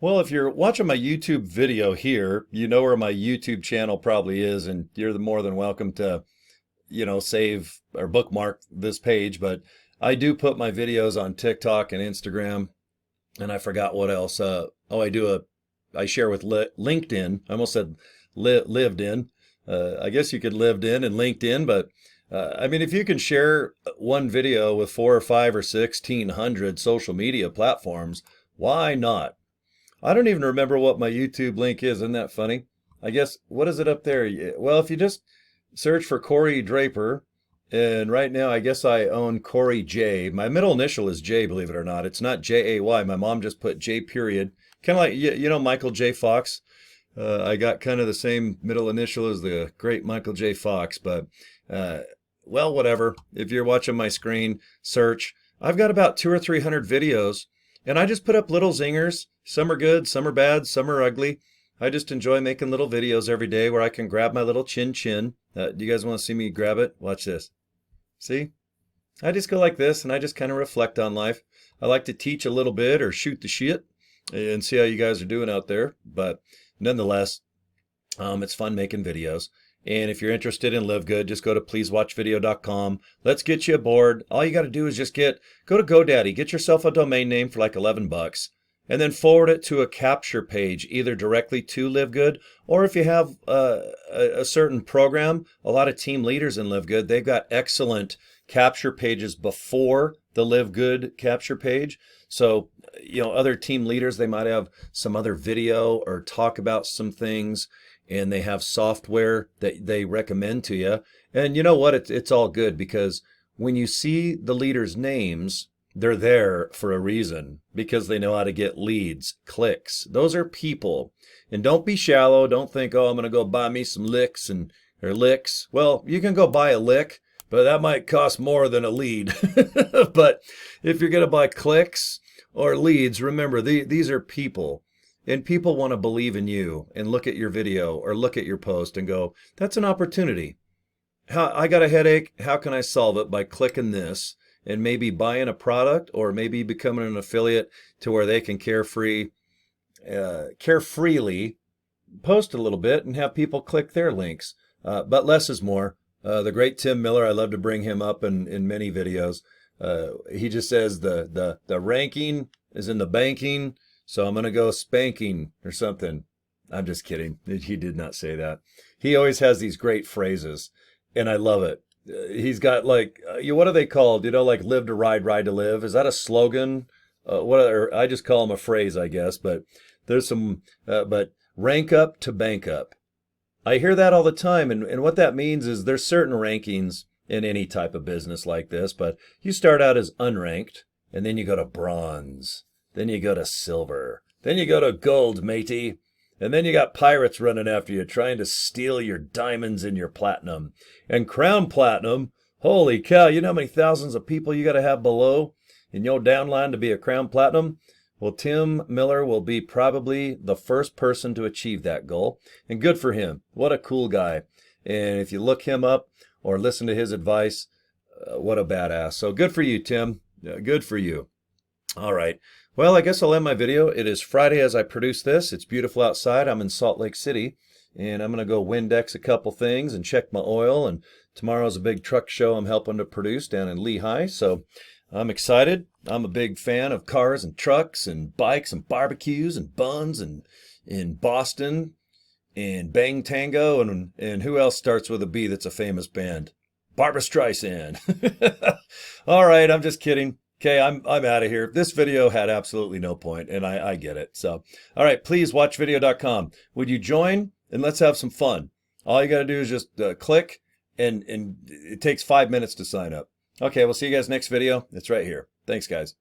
Well, if you're watching my YouTube video here, you know where my YouTube channel probably is, and you're more than welcome to, save or bookmark this page. But I do put my videos on TikTok and Instagram, and I forgot what else. I share with LinkedIn. I almost said lived in. I guess you could lived in and LinkedIn, but I mean, if you can share one video with four or five or 1,600 social media platforms, why not? I don't even remember what my YouTube link is. Isn't that funny? I guess, what is it up there? Well, if you just search for Corey Draper, and right now I guess I own Corey J. My middle initial is J, believe it or not. It's not J-A-Y. My mom just put J period. Kind of like, Michael J. Fox. I got kind of the same middle initial as the great Michael J. Fox, but, well, whatever. If you're watching my screen, search. I've got about 200 or 300 videos, and I just put up little zingers. Some are good, some are bad, some are ugly. I just enjoy making little videos every day where I can grab my little chin chin. Do you guys want to see me grab it? Watch this. See? I just go like this, and I just kind of reflect on life. I like to teach a little bit or shoot the shit and see how you guys are doing out there. But nonetheless, it's fun making videos. And if you're interested in LiveGood, just go to pleasewatchvideo.com. Let's get you aboard. All you got to do is just go to GoDaddy, get yourself a domain name for like 11 bucks, and then forward it to a capture page, either directly to LiveGood, or if you have a certain program. A lot of team leaders in LiveGood, they've got excellent capture pages before the LiveGood capture page. So, other team leaders, they might have some other video or talk about some things, and they have software that they recommend to you. And you know what? It's all good, because when you see the leaders' names, they're there for a reason, because they know how to get leads, clicks. Those are people. And don't be shallow. Don't think, oh, I'm going to go buy me some or licks. Well, you can go buy a lick, but that might cost more than a lead. But if you're going to buy clicks or leads, remember, these are people. And people want to believe in you and look at your video or look at your post and go, that's an opportunity. I got a headache. How can I solve it? By clicking this and maybe buying a product, or maybe becoming an affiliate to where they can carefreely post a little bit and have people click their links. But less is more. The great Tim Miller, I love to bring him up in many videos. He just says the ranking is in the banking. So I'm going to go spanking or something. I'm just kidding. He did not say that. He always has these great phrases, and I love it. He's got like, what are they called? Like live to ride, ride to live. Is that a slogan? I just call them a phrase, I guess. But there's some, but rank up to bank up. I hear that all the time. And what that means is there's certain rankings in any type of business like this. But you start out as unranked, and then you go to bronze. Then you go to silver. Then you go to gold, matey. And then you got pirates running after you, trying to steal your diamonds and your platinum. And crown platinum, holy cow, you know how many thousands of people you got to have below in your downline to be a crown platinum? Well, Tim Miller will be probably the first person to achieve that goal. And good for him. What a cool guy. And if you look him up or listen to his advice, what a badass. So good for you, Tim. Good for you. All right. Well, I guess I'll end my video. It is Friday as I produce this. It's beautiful outside. I'm in Salt Lake City, and I'm going to go Windex a couple things and check my oil. And tomorrow's a big truck show I'm helping to produce down in Lehigh. So I'm excited. I'm a big fan of cars and trucks and bikes and barbecues and buns and in Boston and Bang Tango. And who else starts with a B that's a famous band? Barbra Streisand. All right, I'm just kidding. Okay, I'm out of here. This video had absolutely no point, and I get it. So, all right, please watchvideo.com. Would you join? And let's have some fun. All you got to do is just click, and it takes 5 minutes to sign up. Okay, we'll see you guys next video. It's right here. Thanks, guys.